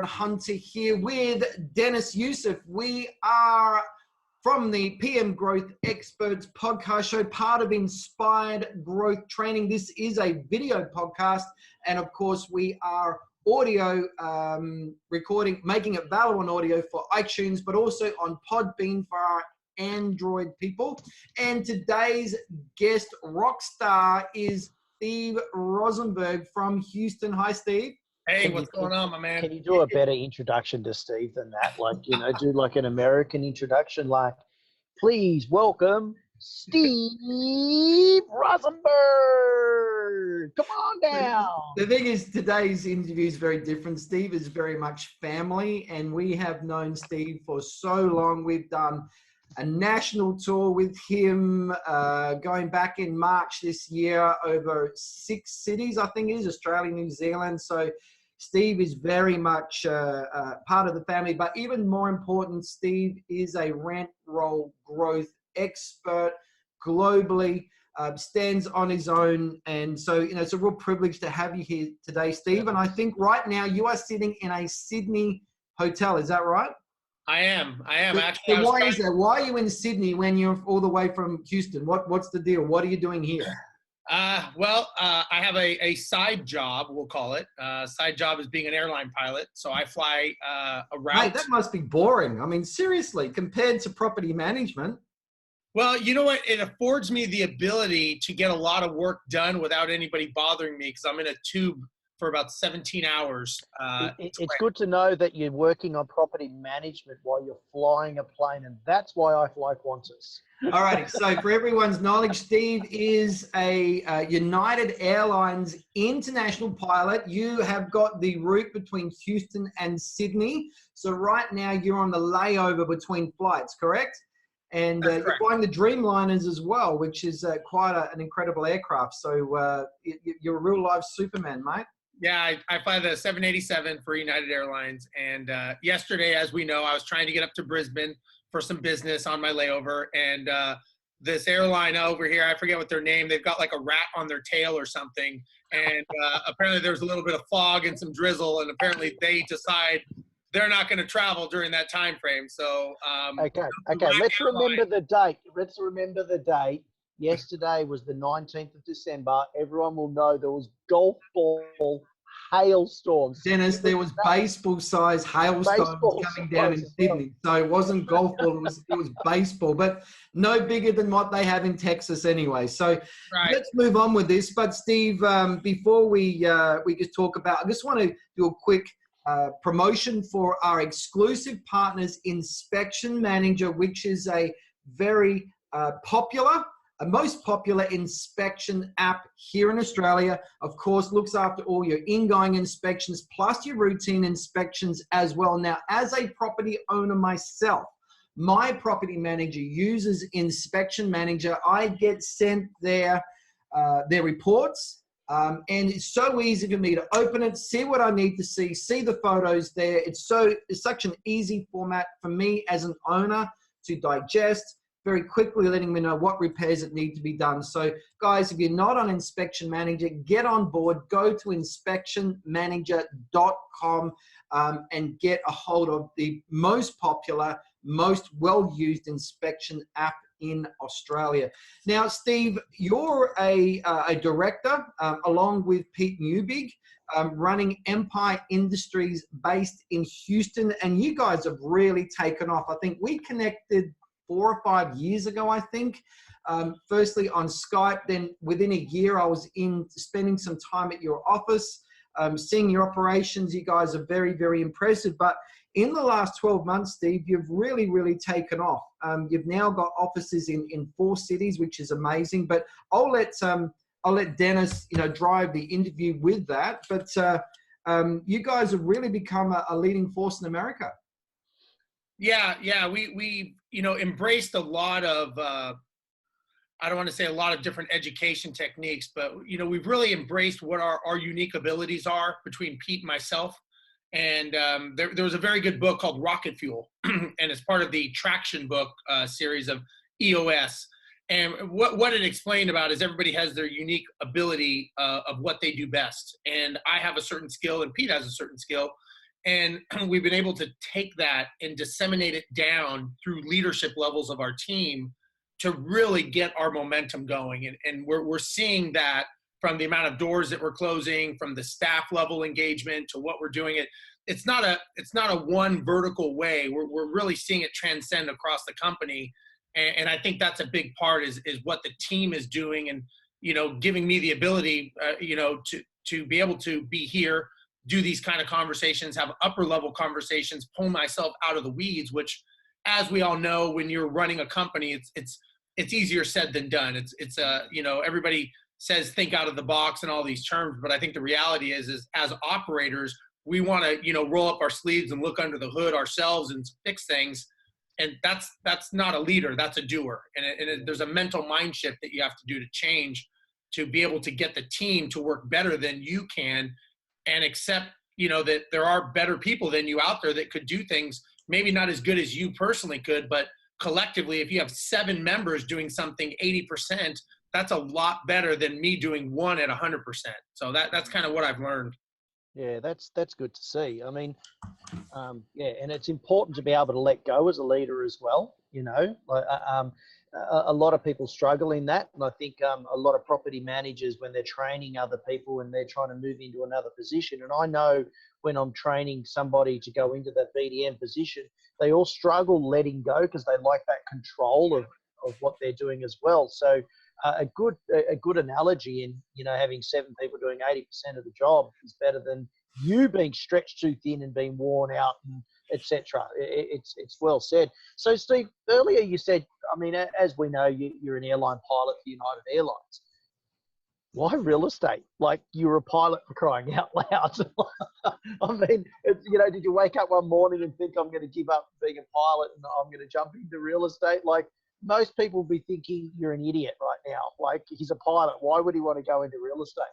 Hunter here with Dennis Youssef. We are from the PM Growth Experts podcast show, part of Inspired Growth Training. This is a video podcast, and of course we are audio recording, making it available on audio for iTunes, but also on Podbean for our Android people. And today's guest rock star is Steve Rozenberg from Houston. Hi, Steve. Hey, what's going on, my man? Can you do a better introduction to Steve than that? Like, you know, do like an American introduction, like, please welcome Steve Rozenberg. Come on down. The thing is, today's interview is very different. Steve is very much family, and we have known Steve for so long. We've done a national tour with him going back in March this year over 6 cities, I think it is, Australia, New Zealand. So Steve is very much part of the family, but even more important, Steve is a rent roll growth expert globally, stands on his own. And so, you know, it's a real privilege to have you here today, Steve. And I think right now you are sitting in a Sydney hotel. Is that right? I am actually. So why is that? Why are you in Sydney when you're all the way from Houston? What's the deal? What are you doing here? I have a side job, we'll call it. Side job is being an airline pilot. So I fly around. Mate, that must be boring. I mean, seriously, compared to property management. Well, you know what? It affords me the ability to get a lot of work done without anybody bothering me because I'm in a tube for about 17 hours. It's good to know that you're working on property management while you're flying a plane, and that's why I fly Qantas. All right. So for everyone's knowledge, Steve is a United Airlines international pilot. You have got the route between Houston and Sydney. So right now you're on the layover between flights, correct? And you're flying the Dreamliners as well, which is quite an incredible aircraft. So you're a real life Superman, mate. Yeah, I fly the 787 for United Airlines. And yesterday, as we know, I was trying to get up to Brisbane for some business on my layover. And this airline over here, I forget what their name, they've got like a rat on their tail or something. And apparently there's a little bit of fog and some drizzle. And apparently they decide they're not going to travel during that time frame. So okay. Let's remember the date. Yesterday was the 19th of December. Everyone will know there was golf ball hailstorms. Dennis, there was baseball-sized hailstones coming down in Sydney. So it wasn't golf ball, it was baseball. But no bigger than what they have in Texas anyway. So Let's move on with this. But Steve, before we just talk about, I just want to do a quick promotion for our exclusive partners, Inspection Manager, which is a very most popular inspection app here in Australia. Of course, looks after all your ingoing inspections plus your routine inspections as well. Now, as a property owner myself, my property manager uses Inspection Manager. I get sent their reports, and it's so easy for me to open it, see what I need to see the photos there. It's such an easy format for me as an owner to digest, very quickly letting me know what repairs that need to be done. So guys, if you're not on Inspection Manager, get on board, go to inspectionmanager.com and get a hold of the most popular, most well-used inspection app in Australia. Now, Steve, you're a director along with Pete Newbig, running Empire Industries based in Houston, and you guys have really taken off. I think we connected 4 or 5 years ago, I think. Firstly on Skype, then within a year I was spending some time at your office, seeing your operations. You guys are very, very impressive. But in the last 12 months, Steve, you've really, really taken off. You've now got offices in 4 cities, which is amazing. But I'll let Dennis, drive the interview with that. But you guys have really become a leading force in America. Yeah. We embraced a lot of, I don't want to say a lot of different education techniques, but, we've really embraced what our unique abilities are between Pete and myself. And there was a very good book called Rocket Fuel, and it's part of the Traction book series of EOS. And what it explained about is everybody has their unique ability of what they do best. And I have a certain skill and Pete has a certain skill. And we've been able to take that and disseminate it down through leadership levels of our team to really get our momentum going. And we're seeing that from the amount of doors that we're closing, from the staff level engagement to what we're doing. It's not a one vertical way. We're really seeing it transcend across the company. And I think that's a big part is what the team is doing, and, you know, giving me the ability, you know, to be able to be here, do these kind of conversations, have upper level conversations, pull myself out of the weeds, which, as we all know, when you're running a company, it's easier said than done. It's you know, everybody says think out of the box and all these terms, but I think the reality is as operators, we want to, you know, roll up our sleeves and look under the hood ourselves and fix things. And that's not a leader, that's a doer. And there's a mental mind shift that you have to do to change, to be able to get the team to work better than you can, and accept, you know, that there are better people than you out there that could do things maybe not as good as you personally could, but collectively, if you have 7 members doing something 80%, that's a lot better than me doing one at 100%. So that's kind of what I've learned. Yeah, that's good to see. I mean, yeah, and it's important to be able to let go as a leader as well. You know, like, a lot of people struggle in that, and I think a lot of property managers, when they're training other people and they're trying to move into another position, and I know when I'm training somebody to go into that BDM position, they all struggle letting go because they like that control of what they're doing as well. So a good analogy in, you know, having 7 people doing 80% of the job is better than you being stretched too thin and being worn out, and etc. It's well said. So Steve, earlier you said, I mean, as we know, you're an airline pilot for United Airlines. Why real estate? Like, you're a pilot, for crying out loud. I mean, you know, did you wake up one morning and think, I'm going to give up being a pilot and I'm going to jump into real estate? Like, most people will be thinking you're an idiot right now. Like, he's a pilot. Why would he want to go into real estate?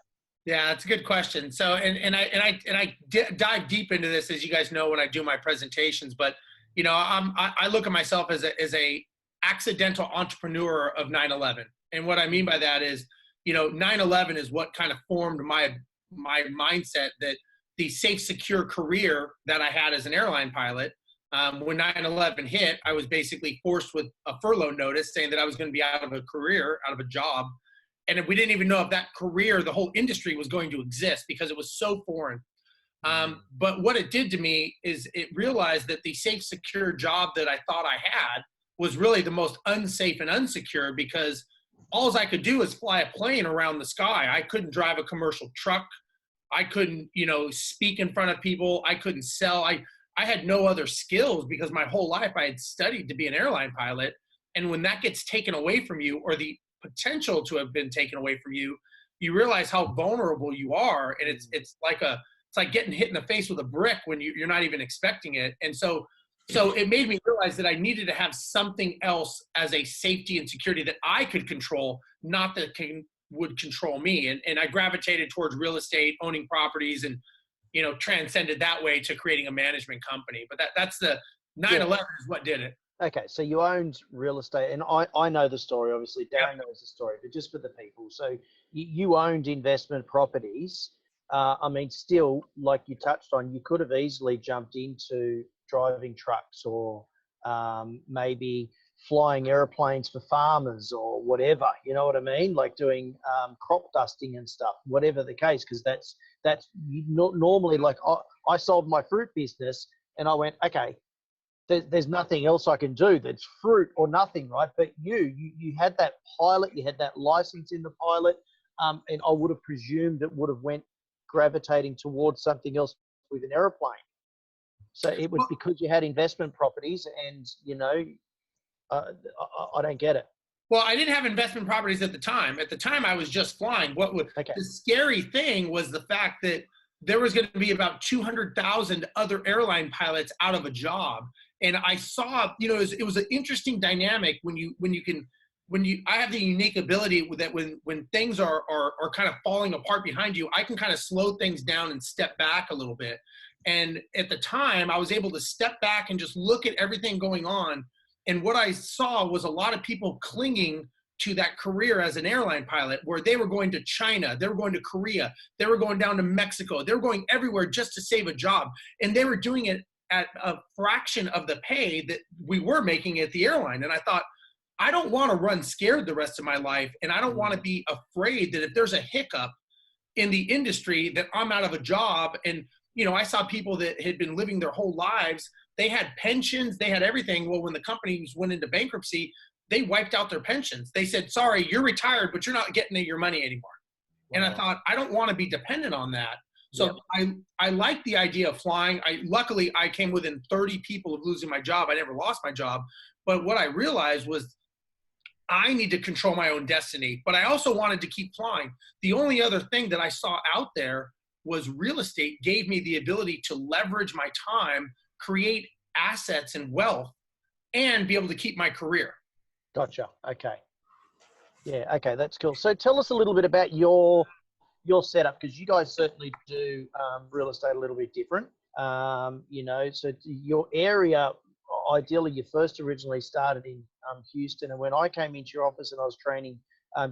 Yeah, that's a good question. So, and I dive deep into this, as you guys know, when I do my presentations. But, you know, I look at myself as a accidental entrepreneur of 9/11, and what I mean by that is, you know, 9/11 is what kind of formed my mindset that the safe, secure career that I had as an airline pilot. When 9/11 hit, I was basically forced with a furlough notice saying that I was going to be out of a career, out of a job. And we didn't even know if that career, the whole industry, was going to exist because it was so foreign. But what it did to me is it realized that the safe, secure job that I thought I had was really the most unsafe and unsecure, because all I could do is fly a plane around the sky. I couldn't drive a commercial truck. I couldn't, you know, speak in front of people. I couldn't sell. I had no other skills because my whole life I had studied to be an airline pilot. And when that gets taken away from you, or the potential to have been taken away from you, you realize how vulnerable you are. And it's like getting hit in the face with a brick when you're not even expecting it. And so it made me realize that I needed to have something else as a safety and security that I could control, not that would control me. And I gravitated towards real estate, owning properties, and, you know, transcended that way to creating a management company. But that's the 9/11 is what did it. Okay, so you owned real estate, and I know the story, obviously. Darren knows the story, but just for the people. So you owned investment properties. I mean, still, like you touched on, you could have easily jumped into driving trucks, or maybe flying airplanes for farmers or whatever, you know what I mean? Like doing crop dusting and stuff, whatever the case, because that's normally, like, I sold my fruit business and I went, okay, there's nothing else I can do. That's fruit or nothing, right? But you had that pilot, you had that license in the pilot, and I would have presumed it would have went gravitating towards something else with an airplane. So it was because you had investment properties, and, you know, I don't get it. Well, I didn't have investment properties at the time. At the time, I was just flying. The scary thing was the fact that there was going to be about 200,000 other airline pilots out of a job. And I saw, you know, it was an interesting dynamic I have the unique ability that when things are kind of falling apart behind you, I can kind of slow things down and step back a little bit. And at the time, I was able to step back and just look at everything going on. And what I saw was a lot of people clinging to that career as an airline pilot, where they were going to China, they were going to Korea, they were going down to Mexico, they were going everywhere just to save a job. And they were doing it at a fraction of the pay that we were making at the airline. And I thought, I don't want to run scared the rest of my life. And I don't want to be afraid that if there's a hiccup in the industry that I'm out of a job. And, you know, I saw people that had been living their whole lives. They had pensions, they had everything. Well, when the companies went into bankruptcy, they wiped out their pensions. They said, sorry, you're retired, but you're not getting your money anymore. Wow. And I thought, I don't want to be dependent on that. So I like the idea of flying. Luckily, I came within 30 people of losing my job. I never lost my job. But what I realized was I need to control my own destiny. But I also wanted to keep flying. The only other thing that I saw out there was real estate gave me the ability to leverage my time, create assets and wealth, and be able to keep my career. Gotcha. Okay. Yeah. Okay. That's cool. So tell us a little bit about your setup, because you guys certainly do real estate a little bit different. You know, so your area, ideally, you first originally started in Houston, and when I came into your office and I was training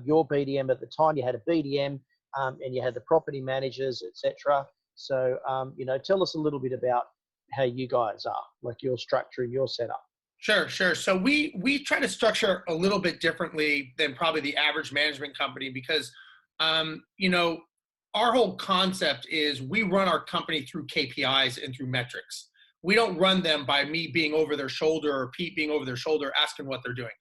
your BDM at the time, you had a BDM and you had the property managers, etc. So, you know, tell us a little bit about how you guys are, like your structure and your setup. Sure. So we try to structure a little bit differently than probably the average management company because, you know, our whole concept is we run our company through KPIs and through metrics. We don't run them by me being over their shoulder or Pete being over their shoulder asking what they're doing.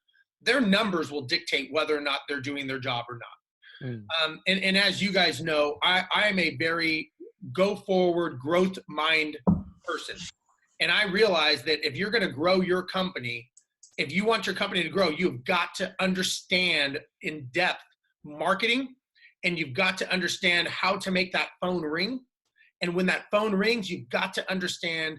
Their numbers will dictate whether or not they're doing their job or not. And as you guys know, I am a very go forward, growth mind person. And I realize that if you're going to grow your company, if you want your company to grow, you've got to understand in depth marketing, and you've got to understand how to make that phone ring. And when that phone rings, you've got to understand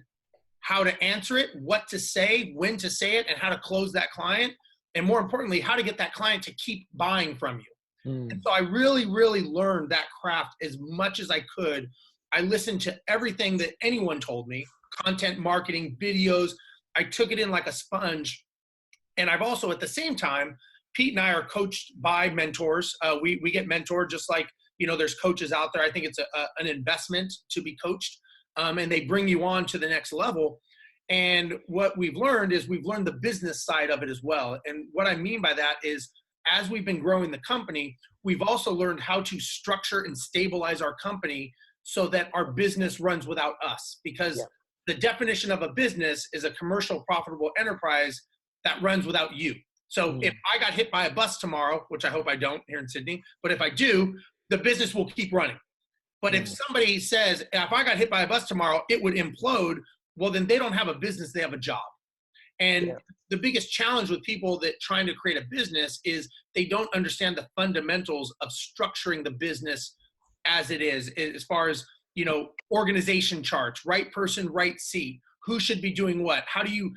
how to answer it, what to say, when to say it, and how to close that client. And more importantly, how to get that client to keep buying from you. And so I really, really learned that craft as much as I could. I listened to everything that anyone told me, content marketing, videos. I took it in like a sponge. And I've also, at the same time, Pete and I are coached by mentors. We get mentored just like, you know, there's coaches out there. I think it's an investment to be coached. And they bring you on to the next level. And what we've learned is we've learned the business side of it as well. And what I mean by that is as we've been growing the company, we've also learned how to structure and stabilize our company so that our business runs without us. Because the definition of a business is a commercial profitable enterprise that runs without you. So if I got hit by a bus tomorrow, which I hope I don't here in Sydney, but if I do, the business will keep running. But if somebody says, if I got hit by a bus tomorrow, it would implode, well, then they don't have a business, they have a job. And the biggest challenge with people that trying to create a business is they don't understand the fundamentals of structuring the business as it is, as far as, you know, organization charts, right person, right seat, who should be doing what, how do you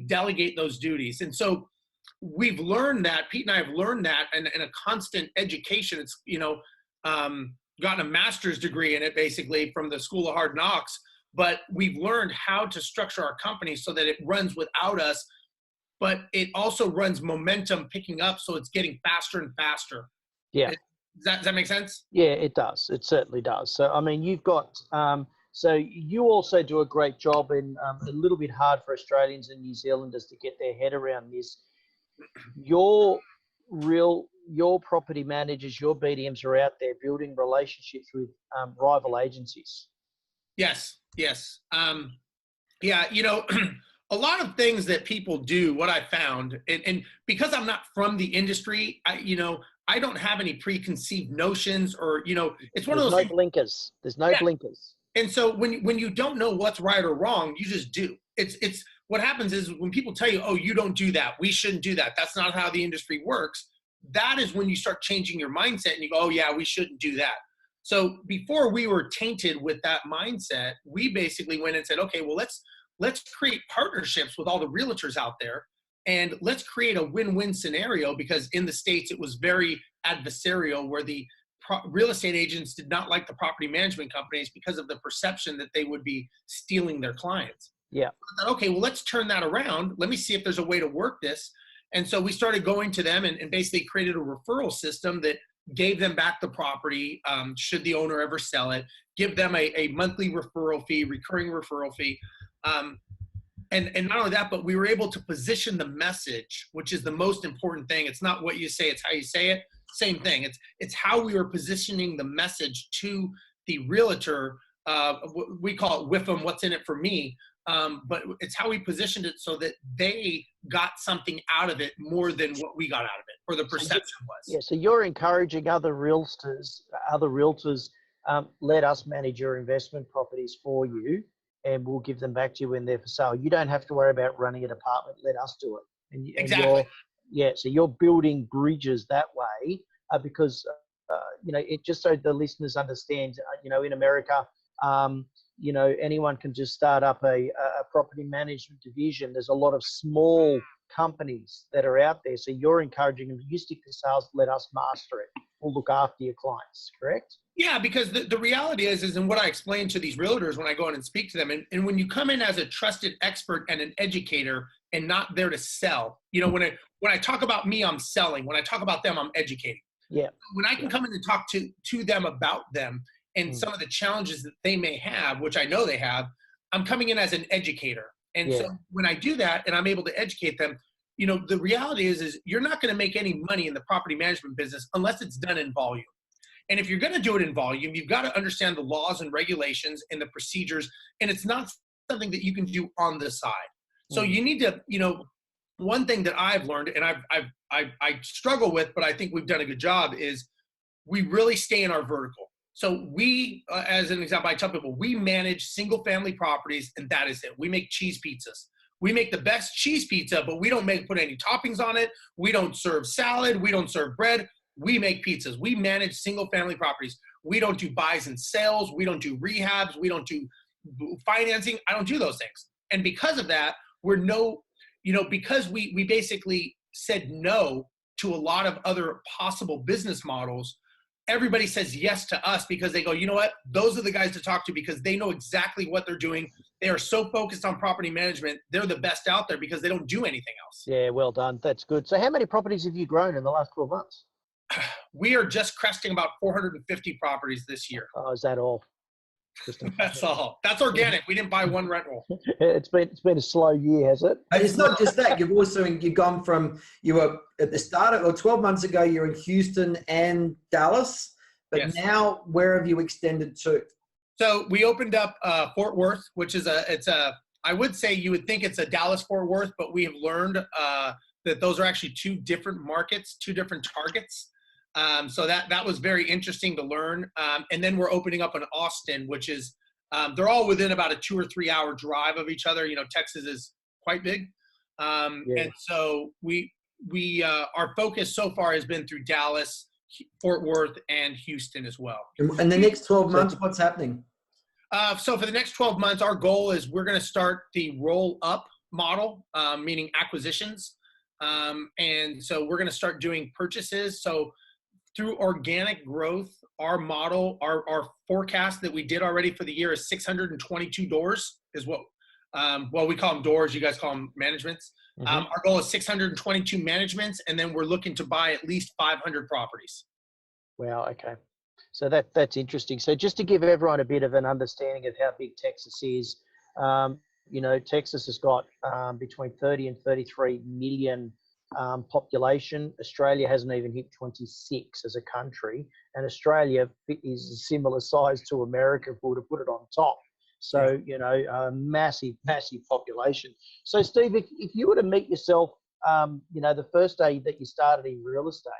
delegate those duties? And so we've learned that, Pete and I have learned that in a constant education. It's, you know, gotten a master's degree in it basically from the School of Hard Knocks, but we've learned how to structure our company so that it runs without us, but it also runs momentum picking up. So it's getting faster and faster. Yeah. Does that make sense? Yeah, it does. It certainly does. So, I mean, you've got, so you also do a great job in a little bit hard for Australians and New Zealanders to get their head around this. Your property managers, your BDMs are out there building relationships with rival agencies. Yes. Yeah, you know, a lot of things that people do, what I found, and because I'm not from the industry, I don't have any preconceived notions or, you know, it's one of those blinkers. There's no blinkers. And so when you don't know what's right or wrong, you just do. It's what happens is when people tell you, oh, you don't do that, we shouldn't do that, that's not how the industry works, that is when you start changing your mindset and you go, oh yeah, we shouldn't do that. So before we were tainted with that mindset, we basically went and said, okay, well, let's create partnerships with all the realtors out there, and let's create a win-win scenario, because in the States, it was very adversarial where the real estate agents did not like the property management companies because of the perception that they would be stealing their clients. Yeah. I thought, okay, well, let's turn that around. Let me see if there's a way to work this. And so we started going to them and basically created a referral system that gave them back the property should the owner ever sell it, give them a monthly referral fee, recurring referral fee. And not only that, but we were able to position the message, which is the most important thing. It's not what you say, it's how you say it. Same thing. It's how we were positioning the message to the realtor. We call it whiff 'em, what's in it for me. But it's how we positioned it so that they got something out of it more than what we got out of it, or the perception was. Yeah, so you're encouraging other realtors, let us manage your investment properties for you, and we'll give them back to you when they're for sale. You don't have to worry about running a department. Let us do it. Exactly. So you're building bridges that way because, it just so the listeners understand, in America, anyone can just start up a property management division. There's a lot of small companies that are out there. So you're encouraging them, you stick to sales, let us master it. We'll look after your clients, correct? Yeah, because the reality is and what I explain to these realtors when I go in and speak to them, and when you come in as a trusted expert and an educator and not there to sell, when I talk about me, I'm selling. When I talk about them, I'm educating. Yeah. When I can come in and talk to them about them and some of the challenges that they may have, which I know they have, I'm coming in as an educator. And so when I do that and I'm able to educate them, the reality is you're not going to make any money in the property management business unless it's done in volume. And if you're going to do it in volume, you've got to understand the laws and regulations and the procedures. And it's not something that you can do on the side. So you need to, one thing that I've learned, and I struggle with, but I think we've done a good job, is we really stay in our vertical. So we, as an example, I tell people, we manage single family properties, and that is it. We make cheese pizzas. We make the best cheese pizza, but we don't put any toppings on it. We don't serve salad. We don't serve bread. We make pizzas. We manage single family properties. We don't do buys and sales. We don't do rehabs. We don't do financing. I don't do those things. And because of that, because we basically said no to a lot of other possible business models, everybody says yes to us because they go, you know what? Those are the guys to talk to because they know exactly what they're doing. They are so focused on property management. They're the best out there because they don't do anything else. Yeah, well done. That's good. So how many properties have you grown in the last 12 months? We are just cresting about 450 properties this year. Oh, is that all? That's all. That's organic. We didn't buy one rental. It's been a slow year, has it? And it's not just that. You've gone from, you were at the start of, or 12 months ago, you're in Houston and Dallas, but now where have you extended to? So we opened up Fort Worth, which is I would say you would think it's a Dallas Fort Worth, but we have learned that those are actually two different markets, two different targets. So that was very interesting to learn. And then we're opening up in Austin, which is, they're all within about a 2 or 3 hour drive of each other. Texas is quite big. And so our focus so far has been through Dallas, Fort Worth, and Houston as well. And the next 12 months, what's happening? So for the next 12 months, our goal is we're going to start the roll up model, meaning acquisitions. And so we're going to start doing purchases. So through organic growth, our model, our forecast that we did already for the year is 622 doors is what, we call them doors. You guys call them managements. Our goal is 622 managements, and then we're looking to buy at least 500 properties. Wow. Okay. So that's interesting. So just to give everyone a bit of an understanding of how big Texas is, Texas has got between 30 and 33 million population. Australia hasn't even hit 26 as a country, and Australia is a similar size to America if we were to put it on top. So, a massive, massive population. So, Steve, if you were to meet yourself, the first day that you started in real estate,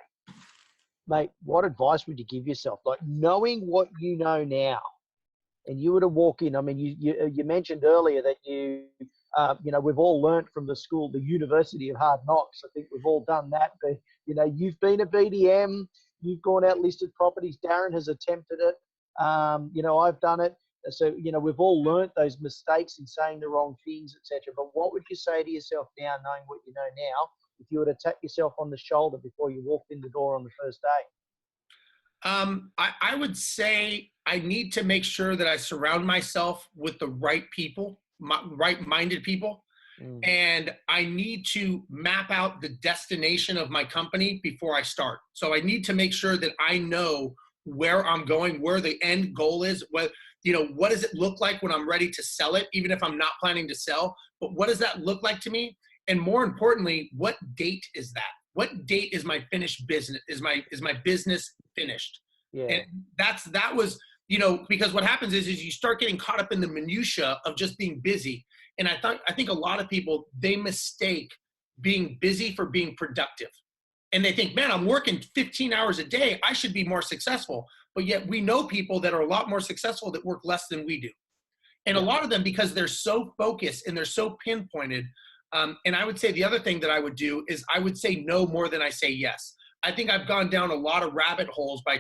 mate, what advice would you give yourself? Like, knowing what you know now, and you were to walk in, I mean, you mentioned earlier that we've all learnt from the University of Hard Knocks. I think we've all done that. But, you've been a BDM, you've gone out listed properties. Darren has attempted it. I've done it. So, we've all learnt those mistakes in saying the wrong things, etc. But what would you say to yourself now, knowing what you know now, if you were to tap yourself on the shoulder before you walked in the door on the first day? I would say I need to make sure that I surround myself with the right people, right-minded people. And I need to map out the destination of my company before I start. So I need to make sure that I know where I'm going, where the end goal is, what does it look like when I'm ready to sell it, even if I'm not planning to sell, but what does that look like to me? And more importantly, what date is that? What date is my finished business? Is my business finished? Yeah. And that was, because what happens is you start getting caught up in the minutia of just being busy. And I think a lot of people, they mistake being busy for being productive. And they think, man, I'm working 15 hours a day. I should be more successful. But yet we know people that are a lot more successful that work less than we do. And a lot of them, because they're so focused and they're so pinpointed. And I would say the other thing that I would do is I would say no more than I say yes. I think I've gone down a lot of rabbit holes by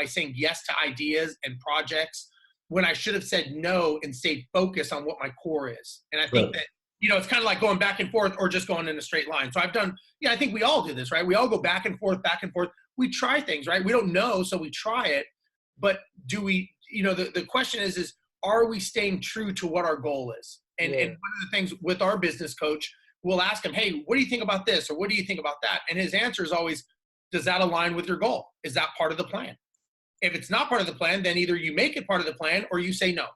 saying yes to ideas and projects when I should have said no and stayed focused on what my core is. And I think that, it's kind of like going back and forth or just going in a straight line. So I think we all do this, right? We all go back and forth, back and forth. We try things, right? We don't know, so we try it. But do we, the question is are we staying true to what our goal is? And one of the things with our business coach, we'll ask him, hey, what do you think about this? Or what do you think about that? And his answer is always, does that align with your goal? Is that part of the plan? If it's not part of the plan, then either you make it part of the plan or you say no.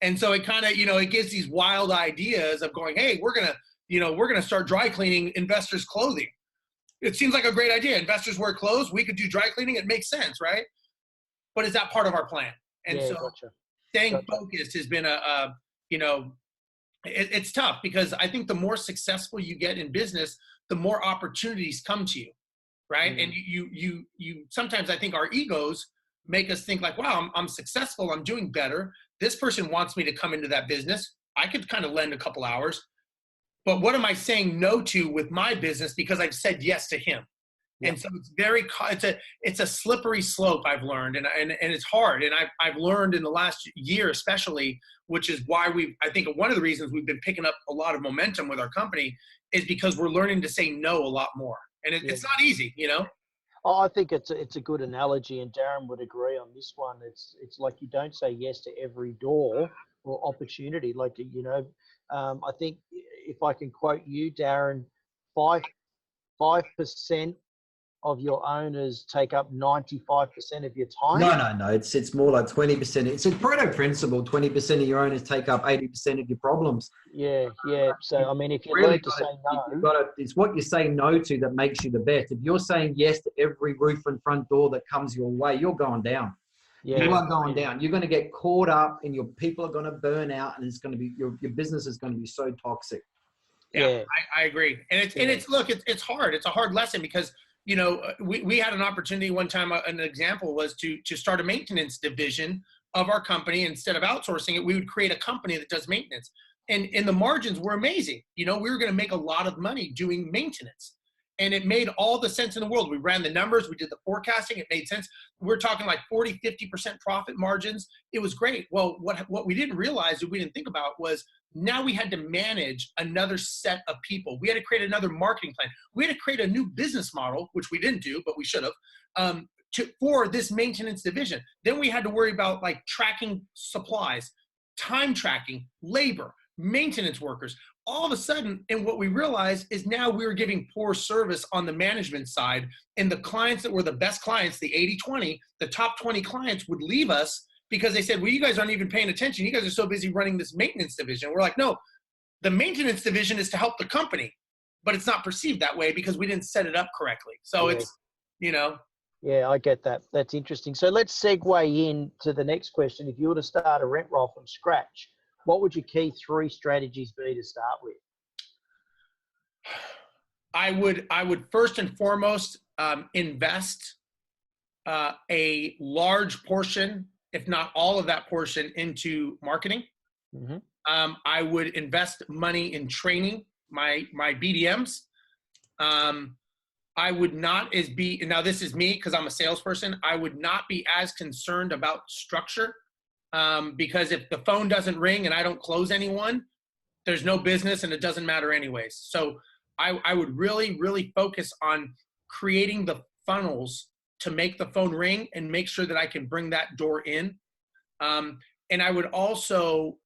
And so it kind of, it gives these wild ideas of going, hey, we're going to start dry cleaning investors' clothing. It seems like a great idea. Investors wear clothes. We could do dry cleaning. It makes sense, right? But is that part of our plan? And staying focused has been it's tough because I think the more successful you get in business, the more opportunities come to you, right? And you sometimes I think our egos make us think like, wow, I'm successful, I'm doing better. This person wants me to come into that business. I could kind of lend a couple hours, but what am I saying no to with my business because I've said yes to him? And so it's a slippery slope I've learned, and it's hard. And I've learned in the last year, especially, which is why I think one of the reasons we've been picking up a lot of momentum with our company is because we're learning to say no a lot more. And it's not easy, Oh, I think it's a good analogy, and Darren would agree on this one. It's like you don't say yes to every door or opportunity. Like, I think if I can quote you, Darren, 5% of your owners take up 95% of your time. No. It's more like 20%. It's a Pareto principle. 20% of your owners take up 80% of your problems. Yeah. So, I mean, if you learn to say no. It's what you say no to that makes you the best. If you're saying yes to every roof and front door that comes your way, you're going down. Yeah. You are going down. You're going to get caught up and your people are going to burn out, and it's going to be your business is going to be so toxic. Yeah. I agree. And it's hard. It's a hard lesson because we had an opportunity one time. An example was to start a maintenance division of our company. Instead of outsourcing it, we would create a company that does maintenance. And the margins were amazing. We were going to make a lot of money doing maintenance. And it made all the sense in the world. We ran the numbers. We did the forecasting. It made sense. We're talking like 40, 50% profit margins. It was great. Well, what we didn't realize, or we didn't think about, was now we had to manage another set of people. We had to create another marketing plan. We had to create a new business model, which we didn't do, but we should have, for this maintenance division. Then we had to worry about like tracking supplies, time tracking, labor, maintenance workers. All of a sudden, and what we realized is now we were giving poor service on the management side, and the clients that were the best clients, the 80-20, the top 20 clients would leave us because they said, well, you guys aren't even paying attention. You guys are so busy running this maintenance division. We're like, no, the maintenance division is to help the company, but it's not perceived that way because we didn't set it up correctly. So it's. Yeah, I get that. That's interesting. So let's segue into the next question. If you were to start a rent roll from scratch, what would your key 3 strategies be to start with? I would first and foremost invest a large portion, if not all of that portion, into marketing. Mm-hmm. I would invest money in training my BDMs. I would not now this is me because I'm a salesperson, I would not be as concerned about structure. Because if the phone doesn't ring and I don't close anyone, there's no business and it doesn't matter anyways. So I would really, really focus on creating the funnels to make the phone ring and make sure that I can bring that door in. And I would also,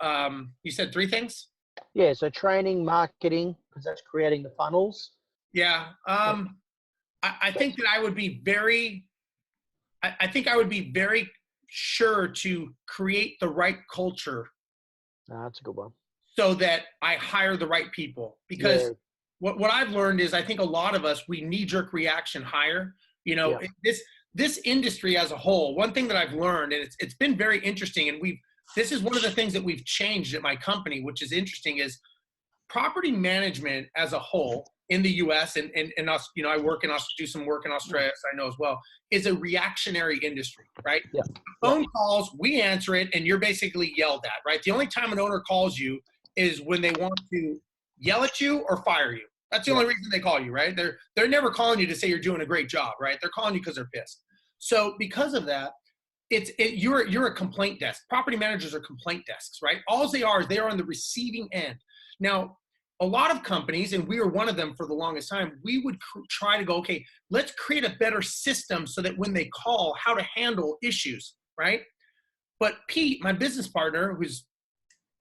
you said 3 things? Yeah, so training, marketing, because that's creating the funnels. Yeah. I think that I would be very, I think I would be very sure to create the right culture That's a good one. so that I hire the right people. Because Yeah. what I've learned is I think a lot of us, we knee-jerk reaction hire. You know, this industry as a whole, one thing that I've learned, and it's been very interesting, and this is one of the things that we've changed at my company, which is interesting, is property management as a whole in the U.S. and us, you know, I work in do some work in Australia, so I know as well, is a reactionary industry, right? Yeah. Phone calls, we answer it, and you're basically yelled at, right? The only time an owner calls you is when they want to yell at you or fire you. That's the only reason they call you, right? They're never calling you to say you're doing a great job, right? They're calling you because they're pissed. So because of that, you're a complaint desk. Property managers are complaint desks, right? All they are is they are on the receiving end. Now, a lot of companies, and we were one of them for the longest time, we would try to go, okay, let's create a better system so that when they call, how to handle issues, right? But Pete, my business partner, who's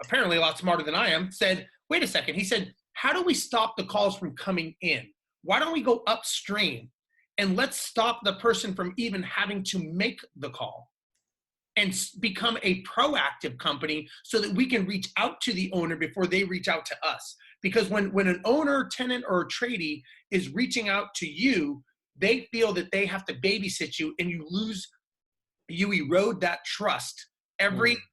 apparently a lot smarter than I am, said, wait a second. He said, how do we stop the calls from coming in? Why don't we go upstream and let's stop the person from even having to make the call and become a proactive company so that we can reach out to the owner before they reach out to us. Because when an owner, tenant, or a tradie is reaching out to you, they feel that they have to babysit you, and you erode that trust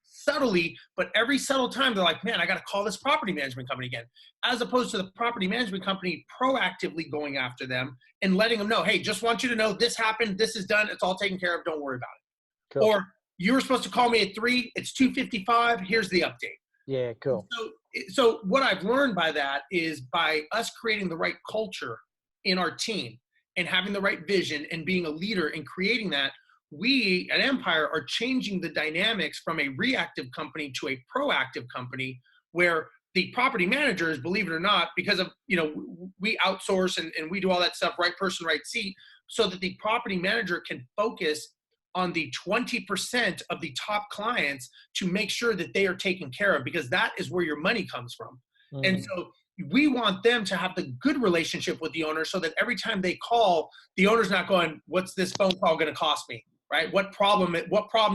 subtly, but every subtle time they're like, man, I got to call this property management company again, as opposed to the property management company proactively going after them and letting them know, hey, just want you to know this happened, this is done, it's all taken care of, don't worry about it. Cool. Or you were supposed to call me at 3, it's 2:55, here's the update. Yeah, cool. So what I've learned by that is by us creating the right culture in our team and having the right vision and being a leader and creating that, we at Empire are changing the dynamics from a reactive company to a proactive company where the property managers, believe it or not, because of, you know, we outsource and we do all that stuff, right person, right seat, so that the property manager can focus on the 20% of the top clients to make sure that they are taken care of, because that is where your money comes from. And so we want them to have the good relationship with the owner so that every time they call, the owner's not going, what's this phone call going to cost me? Right? What problem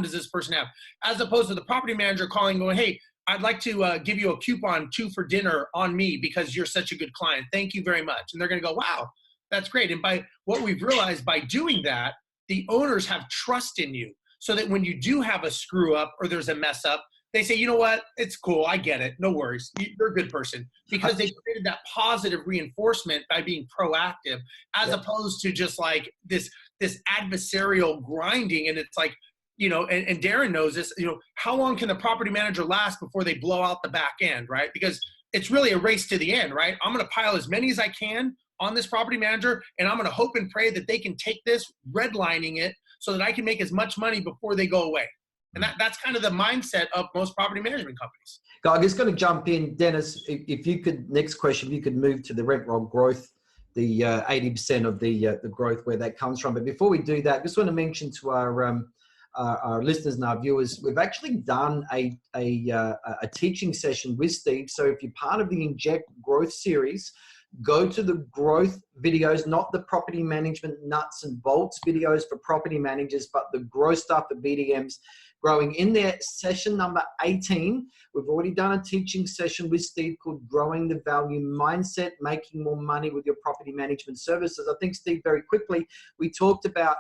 does this person have? As opposed to the property manager calling going, hey, I'd like to give you a coupon 2 for dinner on me because you're such a good client. Thank you very much. And they're going to go, wow, that's great. And by what we've realized by doing that, the owners have trust in you so that when you do have a screw up or there's a mess up, they say, you know what, it's cool, I get it, no worries, you're a good person, because they created that positive reinforcement by being proactive, as opposed to just like this adversarial grinding. And it's like, you know, and Darren knows this, you know, how long can the property manager last before they blow out the back end, right? Because it's really a race to the end, right? I'm going to pile as many as I can on this property manager, and I'm going to hope and pray that they can take this, redlining it, so that I can make as much money before they go away. And that's kind of the mindset of most property management companies. I'm just going to jump in, Dennis. If you could, next question, if you could move to the rent roll growth, the 80% of the growth, where that comes from. But before we do that, I just want to mention to our listeners and our viewers, we've actually done a teaching session with Steve. So if you're part of the Inject Growth series, go to the growth videos, not the property management nuts and bolts videos for property managers, but the growth stuff for BDMs. Growing in there, session number 18. We've already done a teaching session with Steve called Growing the Value Mindset, Making More Money with Your Property Management Services. I think, Steve, very quickly, we talked about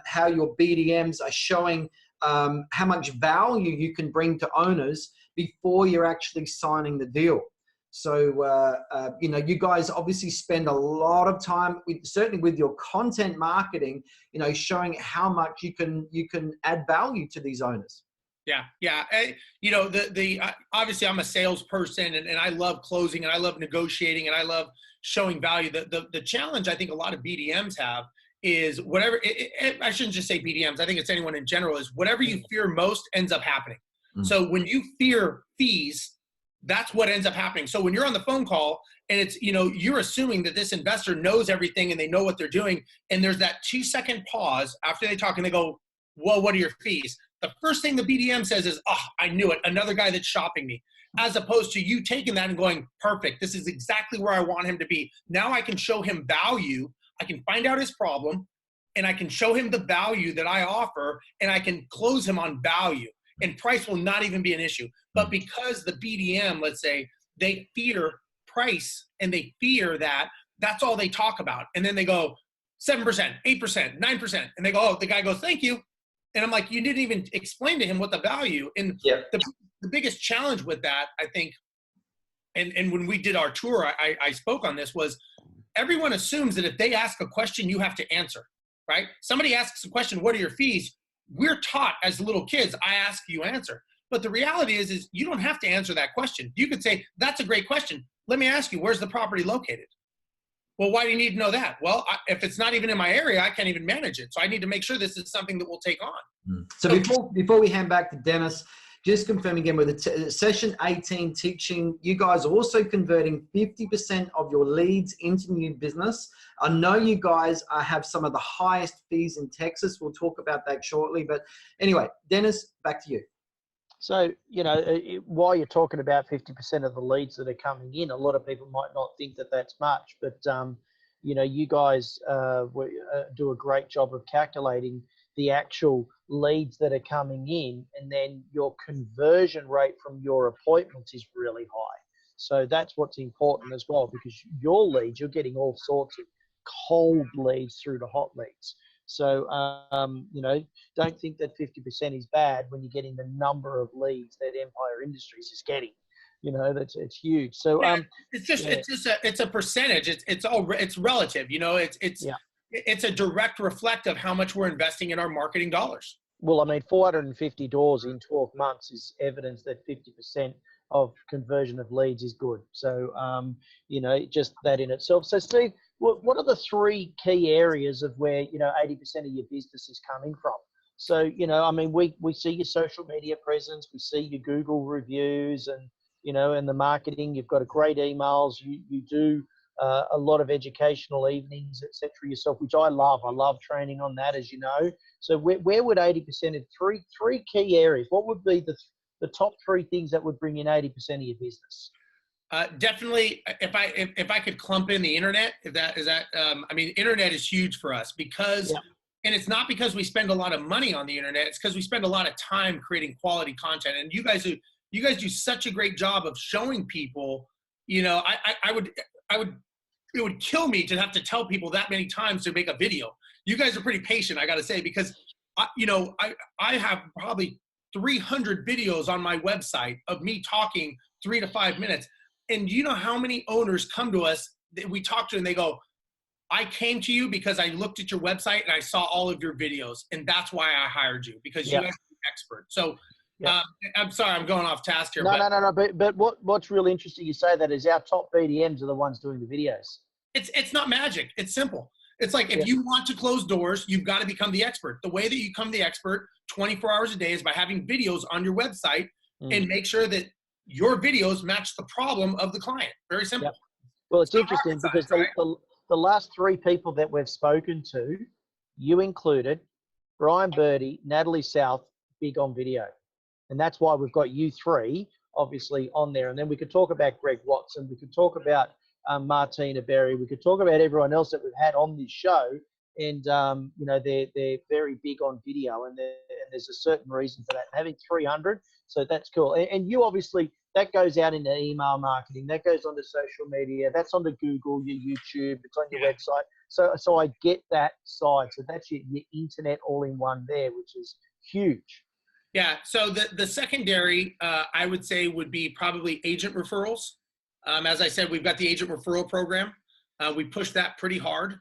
how your BDMs are showing how much value you can bring to owners before you're actually signing the deal. So, you know, you guys obviously spend a lot of time, certainly with your content marketing, you know, showing how much you can add value to these owners. Yeah. Yeah. You know, obviously I'm a salesperson and I love closing and I love negotiating and I love showing value. The challenge I think a lot of BDMs have is whatever, I shouldn't just say BDMs. I think it's anyone in general, is whatever you fear most ends up happening. So when you fear fees, that's what ends up happening. So when you're on the phone call and it's, you know, you're assuming that this investor knows everything and they know what they're doing. And there's that 2-second pause after they talk and they go, well, what are your fees? The first thing the BDM says is, oh, I knew it. Another guy that's shopping me. as opposed to you taking that and going, perfect, this is exactly where I want him to be. Now I can show him value. I can find out his problem, and I can show him the value that I offer, and I can close him on value. And price will not even be an issue. But because the BDM, let's say, they fear price, and they fear that, that's all they talk about. And then they go 7%, 8%, 9%. And they go, oh, the guy goes, thank you. And I'm like, you didn't even explain to him what the value. And the biggest challenge with that, I think, and when we did our tour, I spoke on this, was everyone assumes that if they ask a question, you have to answer, right? Somebody asks a question, what are your fees? We're taught as little kids, I ask, you answer. But the reality is you don't have to answer that question. You could say, that's a great question. Let me ask you, where's the property located? Well, why do you need to know that? Well, if it's not even in my area, I can't even manage it. So I need to make sure this is something that we'll take on. So before we hand back to Dennis, just confirm again, with the session 18 teaching, you guys are also converting 50% of your leads into new business. I know you guys have some of the highest fees in Texas. We'll talk about that shortly. But anyway, Dennis, back to you. So, you know, while you're talking about 50% of the leads that are coming in, a lot of people might not think that that's much, but, you know, you guys do a great job of calculating the actual leads that are coming in, and then your conversion rate from your appointments is really high. So that's what's important as well, because your leads, you're getting all sorts of cold leads through to hot leads. So, you know, don't think that 50% is bad when you're getting the number of leads that Empire Industries is getting. You know, it's huge. So, it's a percentage. It's relative. You know, it's a direct reflect of how much we're investing in our marketing dollars. Well, I mean, 450 doors in 12 months is evidence that 50% of conversion of leads is good. So, you know, just that in itself. So, Steve, what are the three key areas of where, you know, 80% of your business is coming from? So, you know, I mean, we see your social media presence, we see your Google reviews, and, you know, and the marketing. You've got a great emails. You do a lot of educational evenings, etc. yourself, which I love. I love training on that, as you know. So where would 80% of three key areas? What would be the top three things that would bring in 80% of your business? Definitely, if I could clump in the internet, I mean, internet is huge for us because, and it's not because we spend a lot of money on the internet. It's because we spend a lot of time creating quality content. And you guys do such a great job of showing people. You know, it would kill me to have to tell people that many times to make a video. You guys are pretty patient, I got to say, because I have probably 300 videos on my website of me talking 3 to 5 minutes. And you know how many owners come to us that we talk to and they go, I came to you because I looked at your website and I saw all of your videos, and that's why I hired you, because you guys are the expert. So I'm sorry, I'm going off task here. No. But what's really interesting you say that is our top BDMs are the ones doing the videos. It's not magic. It's simple. It's like if you want to close doors, you've got to become the expert. The way that you become the expert 24 hours a day is by having videos on your website and make sure that your videos match the problem of the client. Very simple. Yep. Well, it's interesting because the last three people that we've spoken to, you included, Brian Birdie, Natalie South, big on video. And that's why we've got you three, obviously, on there. And then we could talk about Greg Watson. We could talk about Martina Berry. We could talk about everyone else that we've had on this show. And, you know, they're very big on video, and there's a certain reason for that. Having 300, so that's cool. And you obviously, that goes out into email marketing. That goes onto social media. That's onto Google, your YouTube. It's on your website. So I get that side. So that's your internet all in one there, which is huge. Yeah. So the secondary, I would say, would be probably agent referrals. As I said, we've got the agent referral program. We push that pretty hard.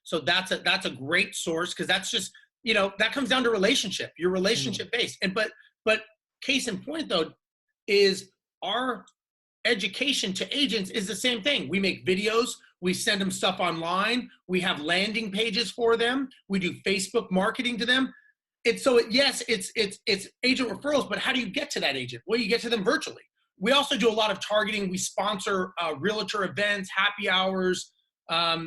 So that's a great source, because that's just, you know, that comes down to relationship. You're relationship based. And but case in point though, is our education to agents is the same thing. We make videos. We send them stuff online. We have landing pages for them. We do Facebook marketing to them. It's agent referrals, but how do you get to that agent? Well, you get to them virtually. We also do a lot of targeting. We sponsor realtor events, happy hours,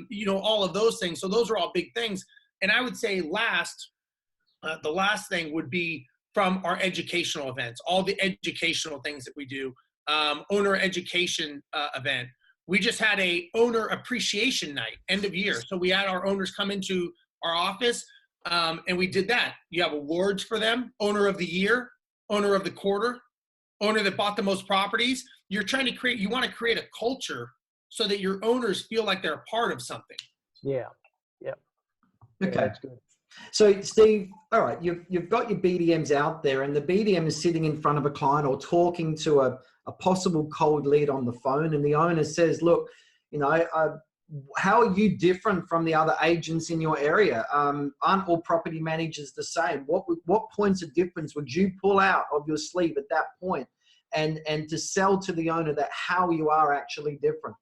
you know, all of those things. So those are all big things. And I would say the last thing would be from our educational events, all the educational things that we do. owner education event. We just had a owner appreciation night, end of year. So we had our owners come into our office, and we did that. You have awards for them: owner of the year, owner of the quarter, owner that bought the most properties. You're trying to create, you want to create a culture so that your owners feel like they're a part of something. Yeah. Yeah. Okay. Yeah, that's good. So Steve, all right, you've got your BDMs out there, and the BDM is sitting in front of a client or talking to a possible cold lead on the phone, and the owner says, look, you know, how are you different from the other agents in your area? Aren't all property managers the same? What points of difference would you pull out of your sleeve at that point, and to sell to the owner that how you are actually different?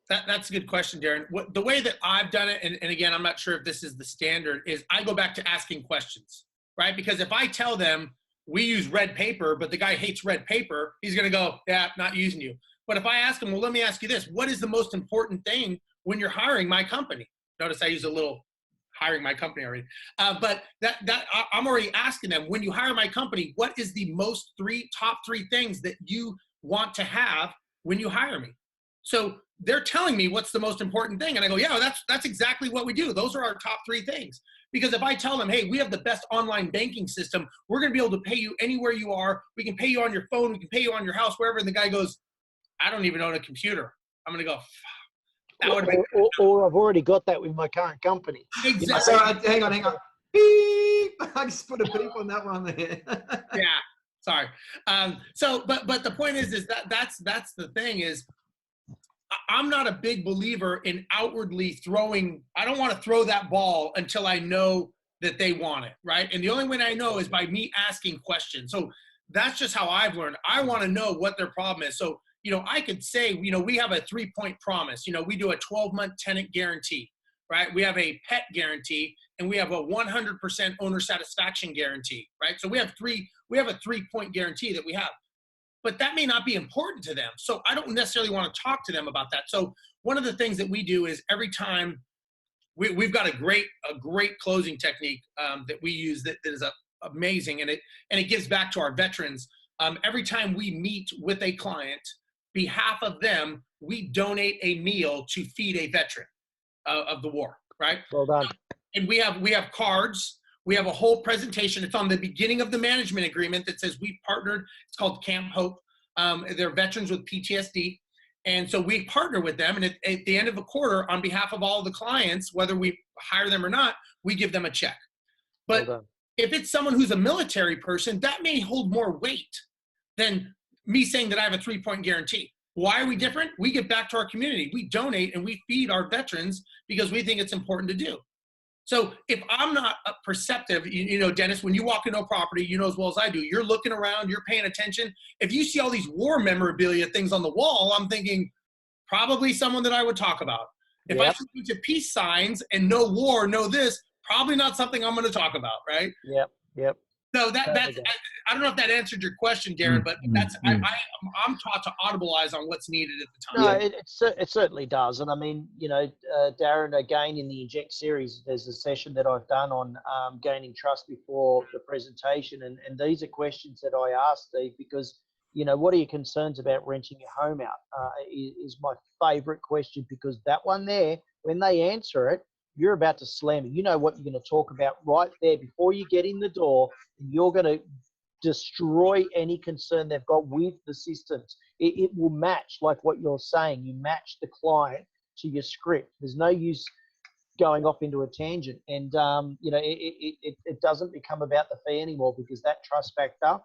That's a good question, Darren. The way that I've done it, and again, I'm not sure if this is the standard, is I go back to asking questions, right? Because if I tell them we use red paper, but the guy hates red paper, he's going to go, yeah, not using you. But if I ask him, well, let me ask you this: what is the most important thing when you're hiring my company? Notice I use a little hiring my company already. But I'm already asking them, when you hire my company, what is the top three things that you want to have when you hire me? So they're telling me what's the most important thing. And I go, yeah, that's exactly what we do. Those are our top three things. Because if I tell them, hey, we have the best online banking system, we're going to be able to pay you anywhere you are. We can pay you on your phone. We can pay you on your house, wherever. And the guy goes, I don't even own a computer. I'm going to go, that would be or I've already got that with my current company. Exactly. Sorry, hang on. Beep. I just put a beep on that one there. Yeah, sorry. But the point is that's the thing is, I'm not a big believer in outwardly throwing. I don't want to throw that ball until I know that they want it, right? And the only way I know is by me asking questions. So that's just how I've learned. I want to know what their problem is. So, you know, I could say, you know, we have a 3-point promise. You know, we do a 12-month tenant guarantee, right? We have a pet guarantee, and we have a 100% owner satisfaction guarantee, right? So we have a 3-point guarantee that we have. But that may not be important to them. So I don't necessarily want to talk to them about that. So one of the things that we do is every time we've got a great closing technique that we use that is amazing. And it gives back to our veterans. Every time we meet with a client, behalf of them, we donate a meal to feed a veteran of the war, right? Well done. And we have cards. We have a whole presentation. It's on the beginning of the management agreement that says we partnered. It's called Camp Hope. They're veterans with PTSD. And so we partner with them. And at the end of a quarter, on behalf of all the clients, whether we hire them or not, we give them a check. But if it's someone who's a military person, that may hold more weight than me saying that I have a 3-point guarantee. Why are we different? We give back to our community. We donate and we feed our veterans because we think it's important to do. So if I'm not perceptive, you know, Dennis, when you walk into a property, you know as well as I do, you're looking around, you're paying attention. If you see all these war memorabilia things on the wall, I'm thinking probably someone that I would talk about. If I see a bunch of peace signs and no war, no this, probably not something I'm going to talk about, right? Yep. So that's I don't know if that answered your question, Darren, but that's I'm taught to audibilize on what's needed at the time. No, it certainly does. And I mean, you know, Darren, again, in the Inject series, there's a session that I've done on gaining trust before the presentation. And these are questions that I ask, Steve, because, you know, what are your concerns about renting your home out is my favorite question, because that one there, when they answer it, you're about to slam it. You know what you're going to talk about right there before you get in the door, and you're going to destroy any concern they've got with the systems. It will match like what you're saying. You match the client to your script. There's no use going off into a tangent. And, you know, it doesn't become about the fee anymore, because that trust factor,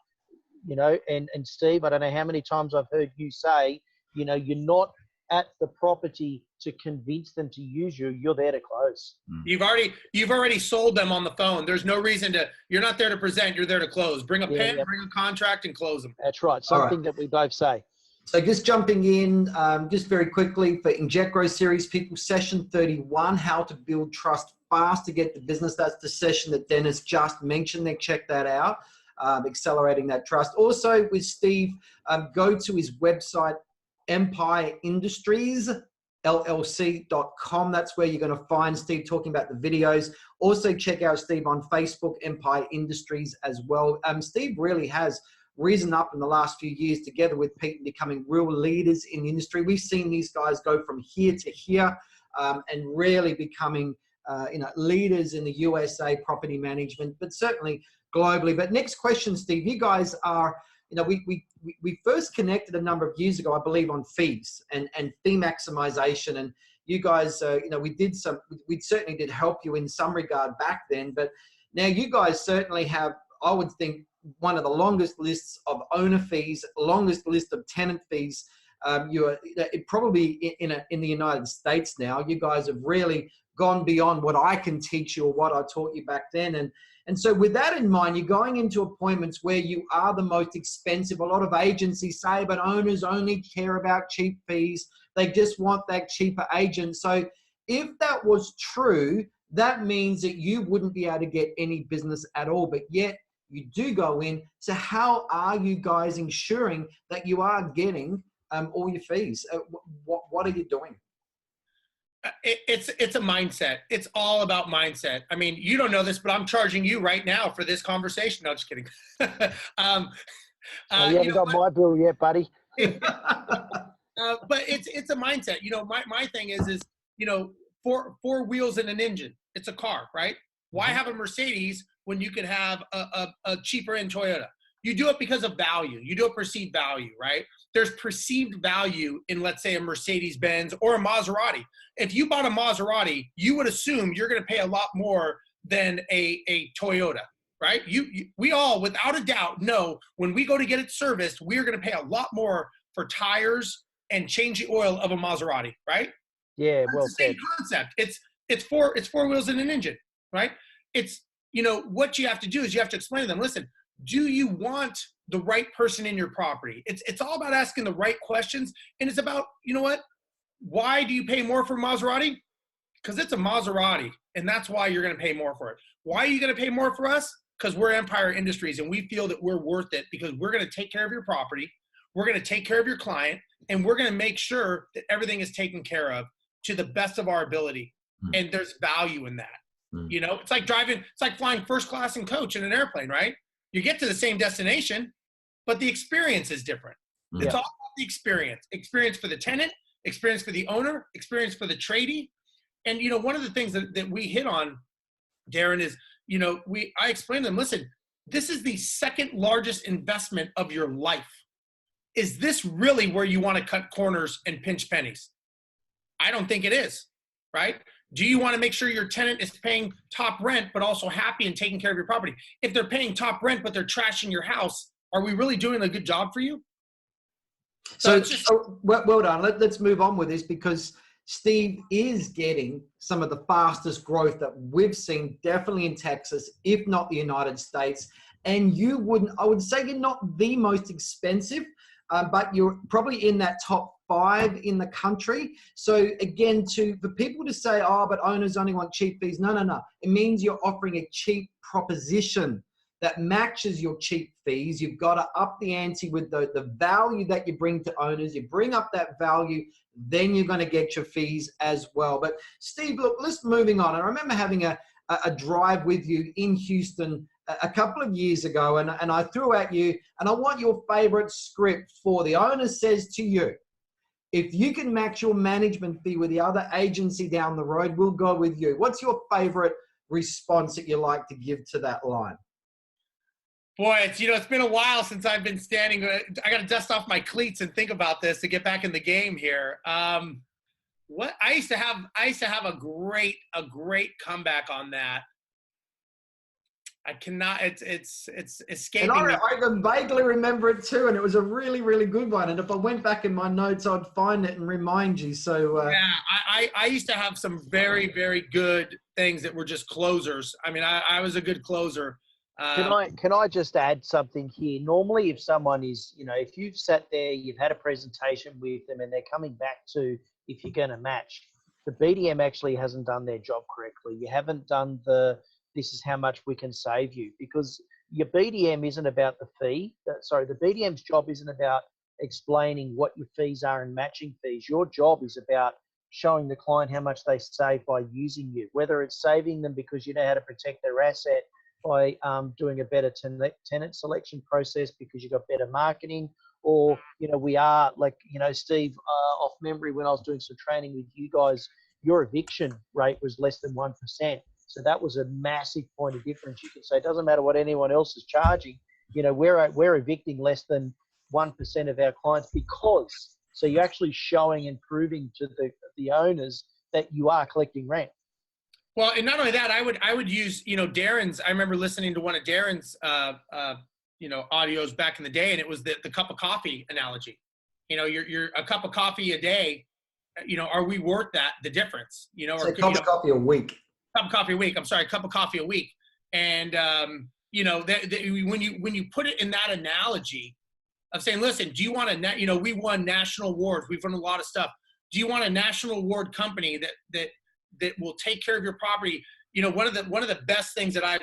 you know, and Steve, I don't know how many times I've heard you say, you know, you're not at the property to convince them to use you, you're there to close. You've already sold them on the phone. There's no reason you're not there to present, you're there to close. Bring a pen, bring a contract, and close them. That's right. Something that we both say. So just jumping in, just very quickly for Inject Growth Series people, session 31, how to build trust fast to get the business. That's the session that Dennis just mentioned there. Check that out. Accelerating that trust. Also with Steve, go to his website, Empire Industries, llc.com. That's where you're going to find Steve talking about the videos. Also check out Steve on Facebook, Empire Industries as well. Steve really has risen up in the last few years together with Pete and becoming real leaders in the industry. We've seen these guys go from here to here and really becoming leaders in the USA property management, but certainly globally. But next question, Steve, you guys are, we first connected a number of years ago, I believe, on fees and fee maximization. And you guys, we certainly did help you in some regard back then, but now you guys certainly have, I would think, one of the longest lists of owner fees, longest list of tenant fees. You are probably in the United States now. You guys have really gone beyond what I can teach you or what I taught you back then. And so with that in mind, you're going into appointments where you are the most expensive. A lot of agencies say, but owners only care about cheap fees. They just want that cheaper agent. So if that was true, that means that you wouldn't be able to get any business at all, but yet you do go in. So how are you guys ensuring that you are getting all your fees? What are you doing? It's a mindset. It's all about mindset. I mean, you don't know this, but I'm charging you right now for this conversation. No, just kidding. You haven't got my bill yet, buddy. But it's a mindset. My thing is four wheels and an engine. It's a car, right? Why have a Mercedes when you could have a cheaper end Toyota? You do it because of value. You do it perceived value, right? There's perceived value in, let's say, a Mercedes-Benz or a Maserati. If you bought a Maserati, you would assume you're going to pay a lot more than a Toyota, right? We all, without a doubt, know when we go to get it serviced, we're going to pay a lot more for tires and change the oil of a Maserati, right? Yeah, well said. Same concept. It's four wheels and an engine, right? It's, what you have to do is you have to explain to them, listen, do you want the right person in your property? It's all about asking the right questions. And it's about, why do you pay more for Maserati? Because it's a Maserati, and that's why you're going to pay more for it. Why are you going to pay more for us? Because we're Empire Industries, and we feel that we're worth it because we're going to take care of your property. We're going to take care of your client, and we're going to make sure that everything is taken care of to the best of our ability. And there's value in that. It's like flying first class and coach in an airplane, right? You get to the same destination, but the experience is different. It's all about the experience. Experience for the tenant, experience for the owner, experience for the tradie. And, one of the things that we hit on, Darren, is, I explained to them, listen, this is the second largest investment of your life. Is this really where you want to cut corners and pinch pennies? I don't think it is, right? Do you want to make sure your tenant is paying top rent, but also happy and taking care of your property? If they're paying top rent, but they're trashing your house, are we really doing a good job for you? So well done. Let's move on with this, because Steve is getting some of the fastest growth that we've seen, definitely in Texas, if not the United States. And I would say you're not the most expensive, but you're probably in that top 5 in the country. So again, for people to say, oh, but owners only want cheap fees. No. It means you're offering a cheap proposition that matches your cheap fees. You've got to up the ante with the value that you bring to owners. You bring up that value, then you're going to get your fees as well. But Steve, look, let's moving on. I remember having a drive with you in Houston a couple of years ago, and I threw at you, and I want your favorite script for the owner says to you, if you can match your management fee with the other agency down the road, we'll go with you. What's your favorite response that you like to give to that line? Boy, it's been a while since I've been standing. I got to dust off my cleats and think about this to get back in the game here. What I used to have a great comeback on that. I cannot. It's escaping me. I can vaguely remember it too, and it was a really, really good one. And if I went back in my notes, I'd find it and remind you. So yeah, I used to have some very, very good things that were just closers. I mean, I was a good closer. Can I just add something here? Normally, if someone is, if you've sat there, you've had a presentation with them, and they're coming back to if you're going to match, the BDM actually hasn't done their job correctly. You haven't done this is how much we can save you, because your BDM isn't about the fee. The BDM's job isn't about explaining what your fees are and matching fees. Your job is about showing the client how much they save by using you, whether it's saving them because you know how to protect their asset, by doing a better tenant selection process because you've got better marketing, or, you know, we are like, you know, Steve, off memory, when I was doing some training with you guys, your eviction rate was less than 1%. So that was a massive point of difference. You could say it doesn't matter what anyone else is charging. You know, we're evicting less than 1% of our clients because, so you're actually showing and proving to the owners that you are collecting rent. Well, and not only that, I would use, you know, Darren's. I remember listening to one of Darren's, you know, audios back in the day, and it was the cup of coffee analogy. You know, you're a cup of coffee a day. You know, are we worth that? The difference, you know, or a cup of coffee a week. Cup of coffee a week. I'm sorry, cup of coffee a week. And you know, when you put it in that analogy of saying, listen, do you want a, you know, we won national awards. We've won a lot of stuff. Do you want a national award company that will take care of your property? You know, one of the best things that I've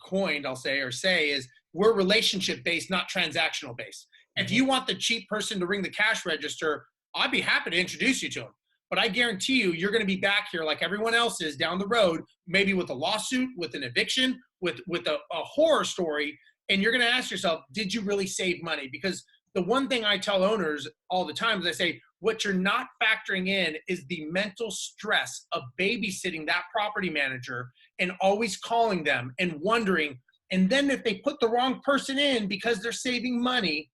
coined, I'll say, is we're relationship based, not transactional based. If you want the cheap person to ring the cash register, I'd be happy to introduce you to them. But I guarantee you're going to be back here like everyone else is down the road, maybe with a lawsuit, with an eviction, with a horror story. And you're going to ask yourself, did you really save money? Because the one thing I tell owners all the time is I say, what you're not factoring in is the mental stress of babysitting that property manager and always calling them and wondering. And then if they put the wrong person in because they're saving money,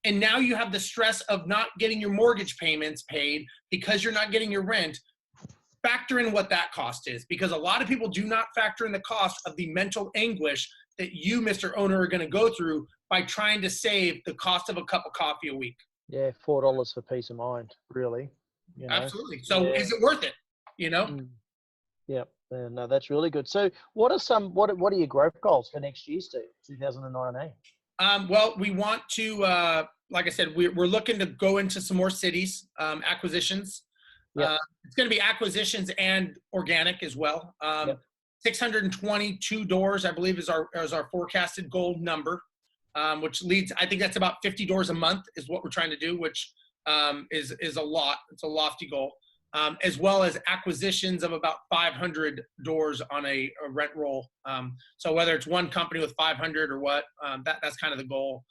and now you have the stress of not getting your mortgage payments paid because you're not getting your rent, factor in what that cost is. Because a lot of people do not factor in the cost of the mental anguish that you, Mr. Owner, are going to go through by trying to save the cost of a cup of coffee a week. Yeah, $4 for peace of mind, really. You know? Absolutely. So is it worth it? You know? Yeah, no, that's really good. So what are your growth goals for next year, Steve, 2019? Well, we want to, like I said, we're looking to go into some more cities, acquisitions. Yep. It's going to be acquisitions and organic as well. 622 doors, I believe, is our forecasted goal number, which leads, I think that's about 50 doors a month is what we're trying to do, which is a lot. It's a lofty goal. As well as acquisitions of about 500 doors on a rent roll. So whether it's one company with 500 or what, that's kind of the goal.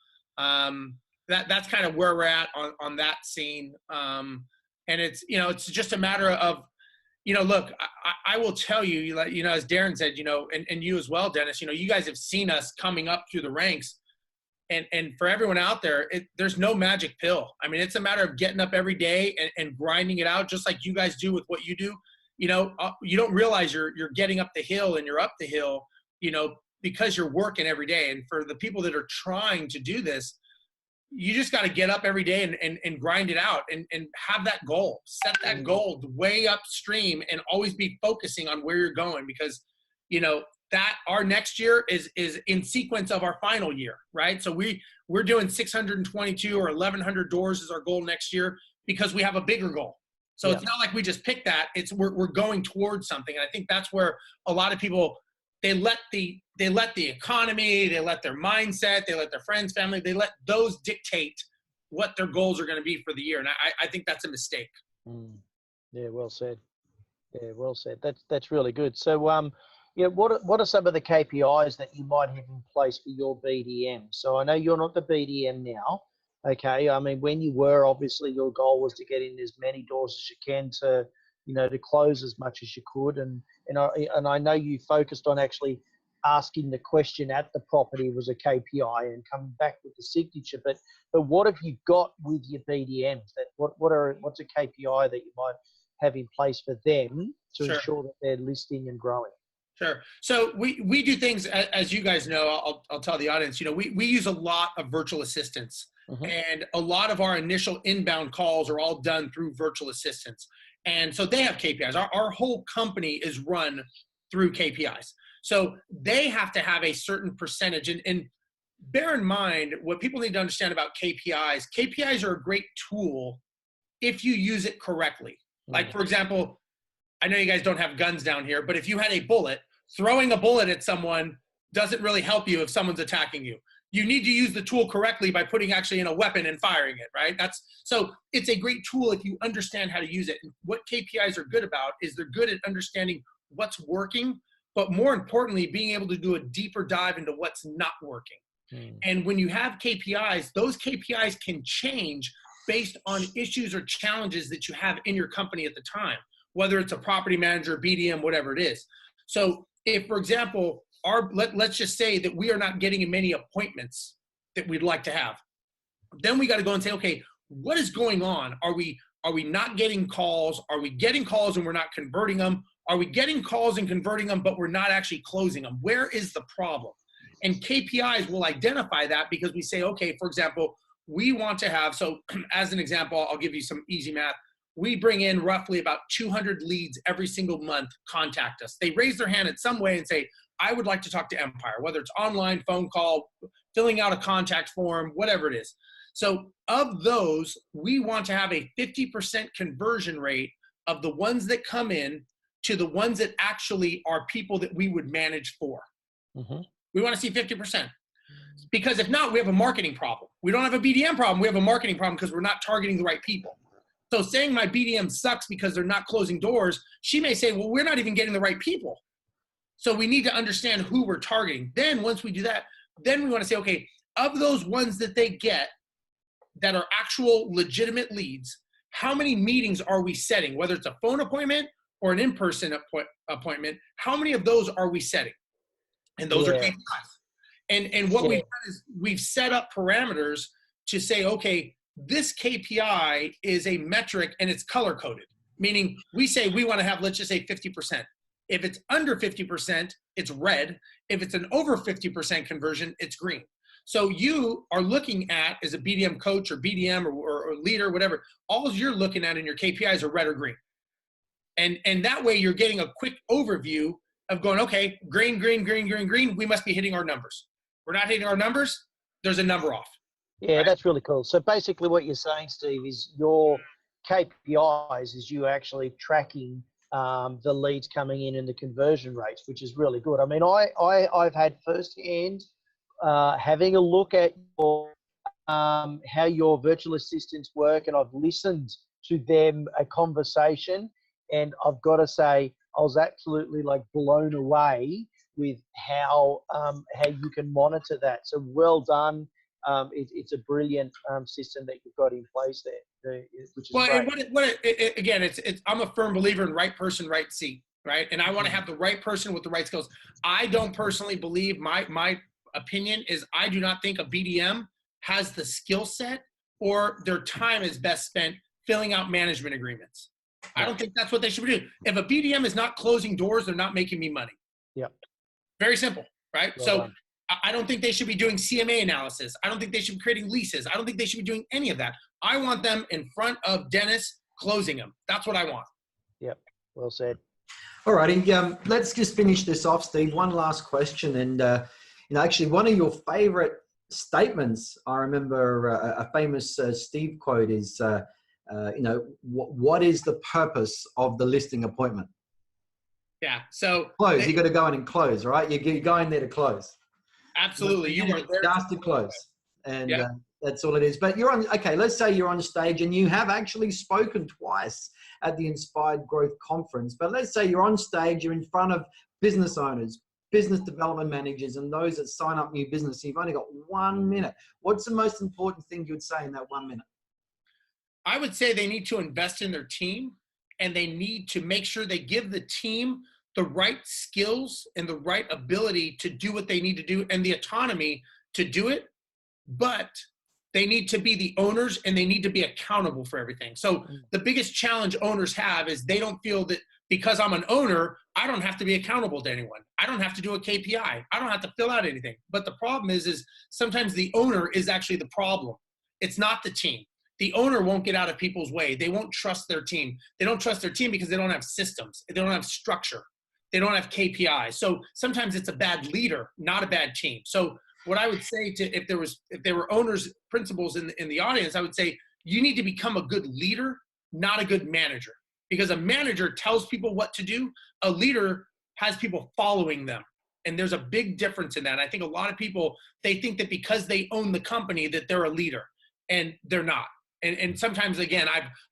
That's kind of where we're at on that scene. And it's, you know, it's just a matter of, you know, look, I will tell you, you know, as Darren said, you know, and you as well, Dennis, you know, you guys have seen us coming up through the ranks. And for everyone out there, there's no magic pill. I mean, it's a matter of getting up every day and grinding it out, just like you guys do with what you do. You know, you don't realize you're getting up the hill and you're up the hill, you know, because you're working every day. And for the people that are trying to do this, you just got to get up every day and grind it out and have that goal. Set that goal way upstream and always be focusing on where you're going, because, you know, that our next year is in sequence of our final year, right? So we're doing 622 or 1,100 doors is our goal next year because we have a bigger goal. So It's not like we just picked that. It's we're going towards something. And I think that's where a lot of people, they let the economy, they let their mindset, they let their friends, family, they let those dictate what their goals are going to be for the year. And I think that's a mistake. Yeah, well said. Yeah, well said. That's really good. So yeah, what are some of the KPIs that you might have in place for your BDM? So I know you're not the BDM now. Okay. I mean, when you were, obviously your goal was to get in as many doors as you can to, you know, to close as much as you could. And I know you focused on actually asking the question at the property was a KPI and coming back with the signature. But what have you got with your BDMs? What's a KPI that you might have in place for them to ensure that they're listing and growing? Sure. So we do things, as you guys know, I'll tell the audience, you know, we use a lot of virtual assistants, and a lot of our initial inbound calls are all done through virtual assistants. And so they have KPIs. Our whole company is run through KPIs. So they have to have a certain percentage. And bear in mind what people need to understand about KPIs. KPIs are a great tool if you use it correctly. Like, for example, I know you guys don't have guns down here, but if you had a bullet, throwing a bullet at someone doesn't really help you if someone's attacking you. You need to use the tool correctly by putting actually in a weapon and firing it, right? So it's a great tool if you understand how to use it. And what KPIs are good about is they're good at understanding what's working, but more importantly, being able to do a deeper dive into what's not working. And when you have KPIs, those KPIs can change based on issues or challenges that you have in your company at the time, whether it's a property manager, BDM, whatever it is. So if, for example, let's just say that we are not getting many appointments that we'd like to have, then we got to go and say, okay, what is going on? Are we not getting calls? Are we getting calls and we're not converting them? Are we getting calls and converting them, but we're not actually closing them? Where is the problem? And KPIs will identify that, because we say, okay, for example, we want to have, so as an example, I'll give you some easy math. We bring in roughly about 200 leads every single month contact us. They raise their hand in some way and say, I would like to talk to Empire, whether it's online, phone call, filling out a contact form, whatever it is. So of those, we want to have a 50% conversion rate of the ones that come in to the ones that actually are people that we would manage for. We want to see 50%. Because if not, we have a marketing problem. We don't have a BDM problem. We have a marketing problem because we're not targeting the right people. So saying my BDM sucks because they're not closing doors, she may say, well, we're not even getting the right people. So we need to understand who we're targeting. Then once we do that, then we want to say, okay, of those ones that they get that are actual legitimate leads, how many meetings are we setting? Whether it's a phone appointment or an in-person appointment, how many of those are we setting? And those are KPIs. And what we've done is we've set up parameters to say, okay, this KPI is a metric and it's color coded, meaning we say we want to have, let's just say 50%. If it's under 50%, it's red. If it's an over 50% conversion, it's green. So you are looking at, as a BDM coach or BDM or leader, whatever, all you're looking at in your KPIs are red or green. And that way you're getting a quick overview of going, okay, green, green, green, green, green, we must be hitting our numbers. We're not hitting our numbers, there's a number off. Yeah, right? That's really cool. So basically what you're saying, Steve, is your KPIs is you actually tracking the leads coming in and the conversion rates, which is really good. I mean, I've had firsthand having a look at your, how your virtual assistants work, and I've listened to them, a conversation, and I've got to say I was absolutely like blown away with how you can monitor that. So well done. It's a brilliant system that you've got in place there, which is great. And again, I'm a firm believer in right person, right seat, right? And I want to have the right person with the right skills. I don't personally believe, my opinion is, I do not think a BDM has the skill set or their time is best spent filling out management agreements. I don't think that's what they should be doing. If a BDM is not closing doors, they're not making me money. Yep. Very simple, right? Well so done. I don't think they should be doing CMA analysis. I don't think they should be creating leases. I don't think they should be doing any of that. I want them in front of Dennis closing them. That's what I want. Yep. Well said. All righty. Let's just finish this off, Steve. One last question. And, actually one of your favorite statements, I remember a famous Steve quote is, what is the purpose of the listing appointment? Yeah. So close. You got to go in and close, right? You're going there to close. Absolutely. You are there just to close. And that's all it is. But you're on, okay, let's say you're on stage and you have actually spoken twice at the Inspired Growth Conference. But let's say you're on stage, you're in front of business owners, business development managers, and those that sign up new business. You've only got 1 minute. What's the most important thing you would say in that 1 minute? I would say they need to invest in their team, and they need to make sure they give the team the right skills and the right ability to do what they need to do and the autonomy to do it. But they need to be the owners and they need to be accountable for everything. So the biggest challenge owners have is they don't feel that because I'm an owner, I don't have to be accountable to anyone. I don't have to do a KPI. I don't have to fill out anything. But the problem is sometimes the owner is actually the problem. It's not the team. The owner won't get out of people's way. They won't trust their team. They don't trust their team because they don't have systems. They don't have structure. They don't have KPIs. So sometimes it's a bad leader, not a bad team. So what I would say to, if there were owners, principals in the audience, I would say you need to become a good leader, not a good manager. Because a manager tells people what to do. A leader has people following them. And there's a big difference in that. I think a lot of people, they think that because they own the company that they're a leader, and they're not. And sometimes, again,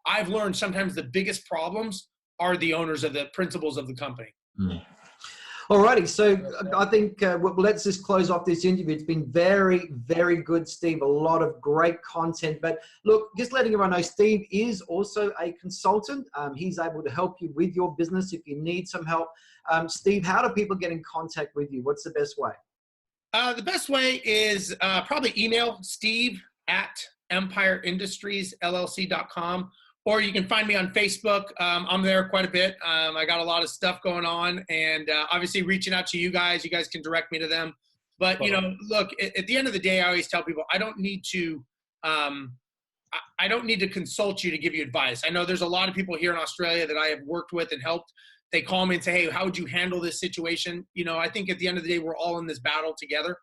I've learned sometimes the biggest problems are the owners of the principals of the company. Alrighty, so I think let's just close off this interview. It's been very, very good, Steve. A lot of great content. But look, just letting everyone know, Steve is also a consultant. He's able to help you with your business if you need some help. Steve, how do people get in contact with you? What's the best way? The best way is probably email steve@empireindustriesllc.com. Or you can find me on Facebook. I'm there quite a bit. I got a lot of stuff going on, and obviously reaching out to you guys can direct me to them. But you know, look, at the end of the day, I always tell people I don't need to consult you to give you advice. I know there's a lot of people here in Australia that I have worked with and helped. They call me and say, "Hey, how would you handle this situation?" You know, I think at the end of the day, we're all in this battle together.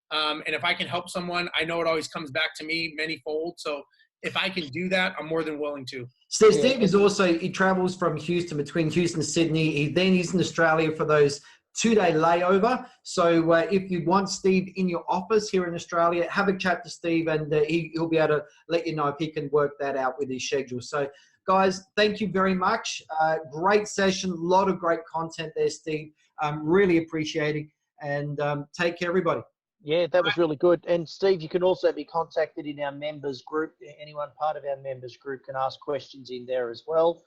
And if I can help someone, I know it always comes back to me manyfold. So if I can do that, I'm more than willing to. Steve is also, he travels from Houston, between Houston and Sydney. He's in Australia for those 2-day layover. So if you want Steve in your office here in Australia, have a chat to Steve, and he'll be able to let you know if he can work that out with his schedule. So guys, thank you very much. Great session. A lot of great content there, Steve. Really appreciating, and take care, everybody. Yeah, that was really good. And Steve, you can also be contacted in our members group. Anyone part of our members group can ask questions in there as well.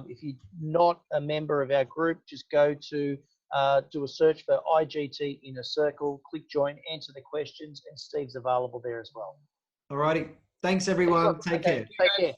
If you're not a member of our group, just go to do a search for IGT Inner Circle, click join, answer the questions, and Steve's available there as well. All righty. Thanks, everyone. Take care. Take care.